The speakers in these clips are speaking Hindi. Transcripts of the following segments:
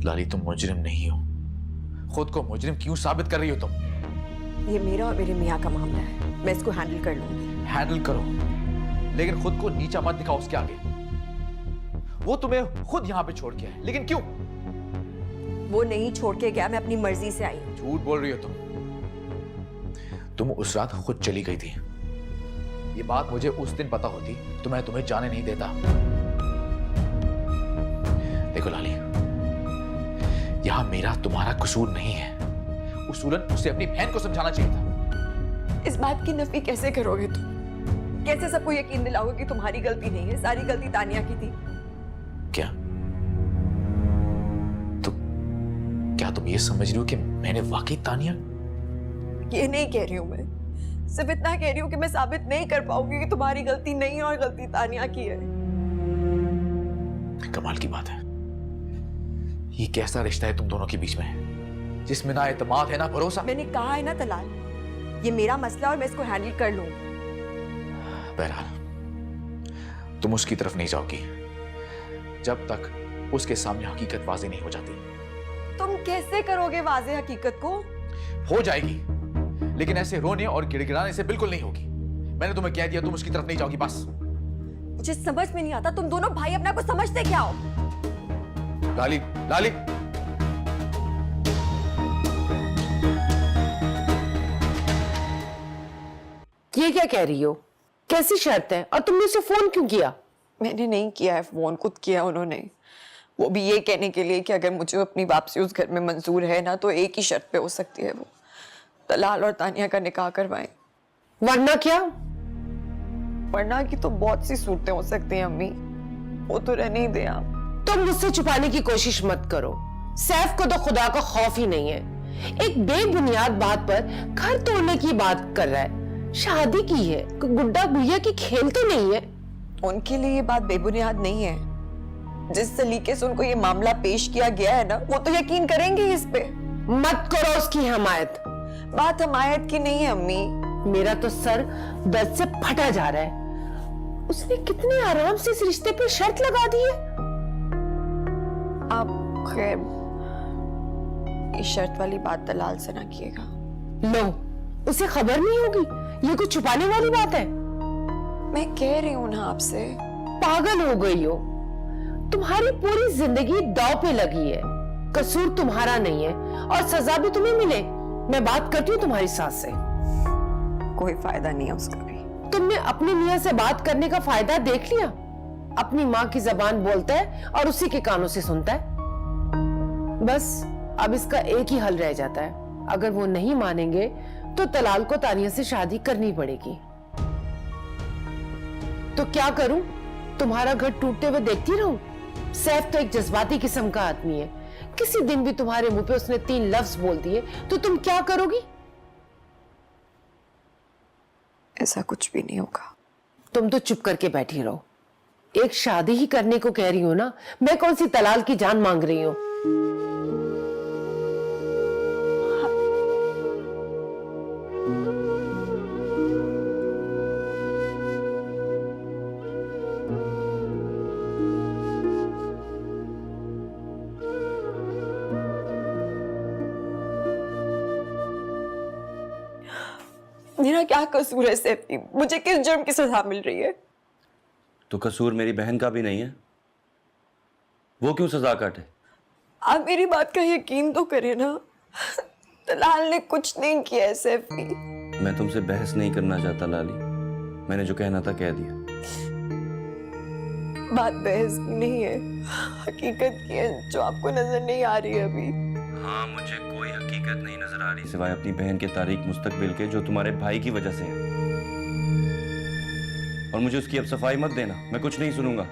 लाली, तुम मुजरिम नहीं हो। खुद को मुजरिम क्यों साबित कर रही हो तुम? ये मेरा और मेरे मियाँ का मामला है, मैं इसको हैंडल कर लूंगी। हैंडल करो, लेकिन खुद को नीचा मत दिखाओ उसके आगे। वो तुम्हें खुद यहां पे छोड़ के आए, लेकिन क्यों? वो नहीं छोड़ के गया, मैं अपनी मर्जी से आई हूँ। झूठ बोल रही हो तुम उस रात खुद चली गई थी। ये बात मुझे उस दिन पता होती तो मैं तुम्हें जाने नहीं देता। देखो लाली, यहां मेरा तुम्हारा कसूर नहीं है। उसूलन उसे अपनी बहन को समझाना चाहिए था। इस बात की नफी कैसे करोगे तुम? कैसे सबको यकीन दिलाओगे कि तुम्हारी गलती नहीं है, सारी गलती तानिया की थी? क्या तो क्या तुम ये समझ रही हो कि मैंने वाकई तानिया? ये नहीं कह रही हूं मैं, सिर्फ इतना कह रही हूँ कि मैं साबित नहीं कर पाऊंगी कि तुम्हारी गलती नहीं है और गलती तानिया की है। कमाल की बात है। ये कैसा रिश्ता है तुम दोनों के बीच में जिसमें ना एतमाद है ना भरोसा? मैंने कहा है ना तलाल, ये मेरा मसला और मैं इसको हैंडल कर लूंगी। बहरहाल तुम उसकी तरफ नहीं जाओगी जब तक उसके सामने हकीकत वाज़ेह नहीं हो जाती। तुम कैसे करोगे वाज़ेह हकीकत को? हो जाएगी, लेकिन ऐसे रोने और गिड़गिड़ाने से बिल्कुल नहीं होगी। मैंने तुम्हें कह दिया, तुम उसकी तरफ नहीं जाओगी बस। मुझे समझ में नहीं आता, तुम दोनों भाई अपना को समझते क्या हो? लाली, लाली, ये क्या कह रही हो? कैसी शर्त है? और तुमने उसे फोन क्यों किया? मैंने नहीं किया है फोन, खुद किया उन्होंने। वो भी ये कहने के लिए कि अगर मुझे अपनी वापसी उस घर में मंजूर है ना, तो एक ही शर्त पे हो सकती है, वो तलाल और तानिया का निकाह करवाएं। वरना क्या? वरना की तो बहुत सी सूरतें हो सकती हैं अम्मी, वो तो रहने ही दे आप। तुम मुझसे छुपाने की कोशिश मत करो। सैफ को तो खुदा का खौफ ही नहीं है। एक बेबुनियाद बात पर घर तोड़ने की बात कर रहा है। शादी की है, कोई गुड्डा गुड़िया की खेल तो नहीं है। उनके लिए ये बात बेबुनियाद नहीं है। जिस तरीके से उनको ये मामला पेश किया गया है ना, वो तो यकीन करेंगे इस पे। मत करो उसकी हमायत। बात हमायत की नहीं है अम्मी। मेरा तो सर दर्द से फटा जा रहा है। उसने कितने आराम से इस रिश्ते पे शर्त लगा दी है। आप खैर ये शर्त वाली बात दलाल से ना किएगा। लो, उसे खबर नहीं होगी। ये कुछ छुपाने वाली बात है? मैं कह रही हूं ना आपसे। पागल हो गई हो। तुम्हारी पूरी जिंदगी दांव पे लगी है। कसूर तुम्हारा नहीं है और सजा भी तुम्हें मिले। मैं बात करती हूँ तुम्हारी सास से। कोई फायदा नहीं है उसका भी। तुमने अपनी मियां से बात करने का फायदा देख लिया। अपनी माँ की जबान बोलता है और उसी के कानों से सुनता है। बस अब इसका एक ही हल रह जाता है। अगर वो नहीं मानेंगे तो तलाल को तानिया से शादी करनी पड़ेगी। तो क्या करूं? तुम्हारा घर टूटते हुए देखती रहूं? सैफ तो एक जज्बाती किस्म का आदमी है। किसी दिन भी तुम्हारे मुंह पे उसने 3 लफ्ज बोल दिए तो तुम क्या करोगी? ऐसा कुछ भी नहीं होगा। तुम तो चुप करके बैठी रहो। एक शादी ही करने को कह रही हो ना, मैं कौन सी तलाल की जान मांग रही हूं? मेरा क्या कसूर है सैफी? मुझे किस जुर्म की सजा मिल रही है? तो कसूर मेरी बहन का भी नहीं है? वो क्यों सजा काटे? आप मेरी बात का यकीन तो करें ना। तलाल ने कुछ नहीं किया है सैफी। मैं तुमसे बहस नहीं करना चाहता लाली। मैंने जो कहना था कह दिया। बात बहस की नहीं है, हकीकत की है जो आपको नजर नहीं आ रही है अभी। हाँ, मुझे कोई हकीकत नहीं नजर आ रही सिवाय अपनी बहन के तारीक मुस्तकबिल के, जो तुम्हारे भाई की वजह से है। और मुझे उसकी अब सफाई मत देना, मैं कुछ नहीं सुनूंगा।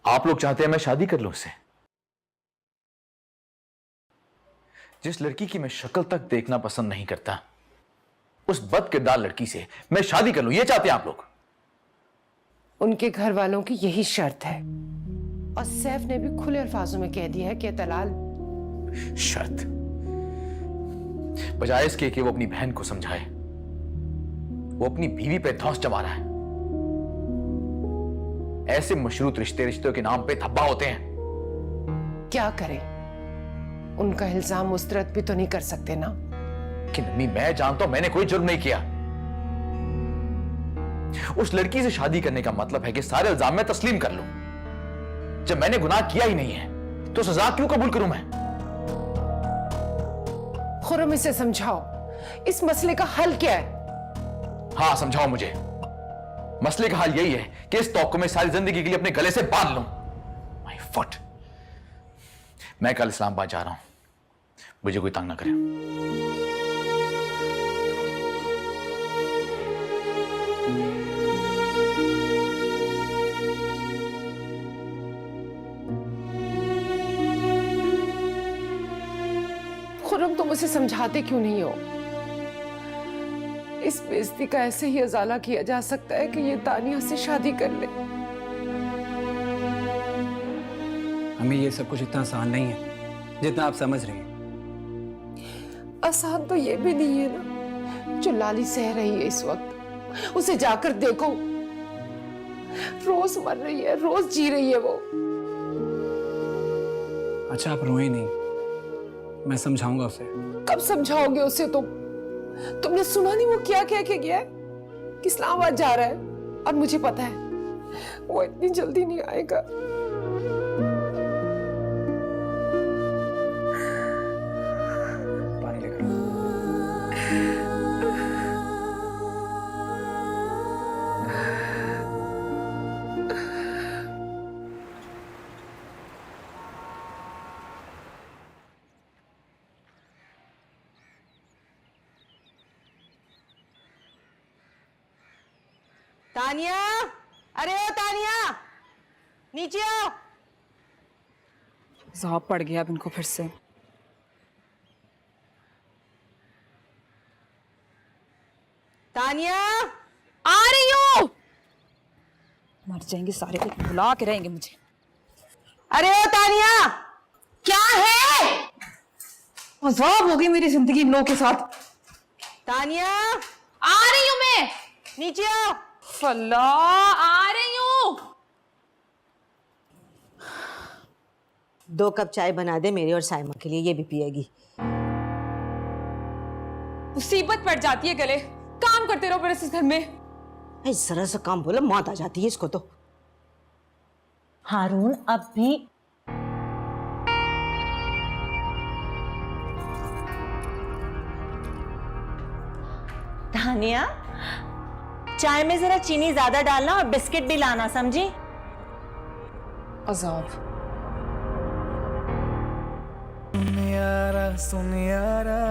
आप लोग चाहते हैं मैं शादी कर लूं उससे? जिस लड़की की मैं शक्ल तक देखना पसंद नहीं करता, उस बदकिरदार लड़की से मैं शादी कर लूं, ये चाहते हैं आप लोग? उनके घर वालों की यही शर्त है और सैफ ने भी खुले अल्फाजों में कह दिया है कि तलाल। शर्त? बजाय इसके कि वो अपनी बहन को समझाए, वो अपनी बीवी पे धौंस जमा रहा है। ऐसे मशरूत रिश्तों के नाम पे धब्बा होते हैं। क्या करें, उनका इल्जाम मुस्तरद भी तो नहीं कर सकते ना। कि मम्मी, मैं जानता हूं मैंने कोई जुर्म नहीं किया। उस लड़की से शादी करने का मतलब है कि सारे इल्जाम मैं तस्लीम कर लूं। जब मैंने गुनाह किया ही नहीं है तो सजा क्यों कबूल करूं मैं? खुर्रम, इसे समझाओ, इस मसले का हल क्या है? हाँ, समझाओ मुझे। मसले का हल यही है कि इस तौक़्क़ो में सारी जिंदगी के लिए अपने गले से बांध लूं। My foot. मैं कल इस्लामाबाद जा रहा हूं, मुझे कोई तंग ना करे। खुर्रम, तुम उसे समझाते क्यों नहीं हो? इस बेइज्जती का ऐसे ही अजाला किया जा सकता है कि ये तानिया से शादी कर ले। हमें ये सब कुछ इतना आसान नहीं है जितना आप समझ रही हैं। आसान तो ये भी नहीं है ना जो लाली सह रही है इस वक्त। उसे जाकर देखो, रोज मर रही है, रोज जी रही है वो। अच्छा, आप रोए नहीं, मैं समझाऊंगा उसे। कब समझाओगे उसे तुम? तुमने सुना नहीं वो क्या कह के गया है कि इस्लामाबाद जा रहा है? और मुझे पता है वो इतनी जल्दी नहीं आएगा। पानी लेकर आओ। तानिया, अरे ओ तानिया, नीचे आओ। ज़ौक पड़ गया अब इनको फिर से। तानिया, आ रही हूँ। मर जाएंगे सारे, लेकिन बुला के रहेंगे मुझे। अरे ओ तानिया, क्या है? अज़ाब हो गई मेरी जिंदगी इन लोगों के साथ। तानिया, आ रही हूँ मैं। नीचे आओ। फल्ला, आ रही हूँ। 2 कप चाय बना दे मेरी और साइमा के लिए, ये भी पिएगी। मुसीबत पड़ जाती है गले। काम करते रहो फिर इस घर में। जरा सा काम बोलो, मौत आ जाती है इसको तो। हारून अब भी तानिया, चाय में जरा चीनी ज्यादा डालना और बिस्किट भी लाना, समझी? अज़ाब। सुन यारा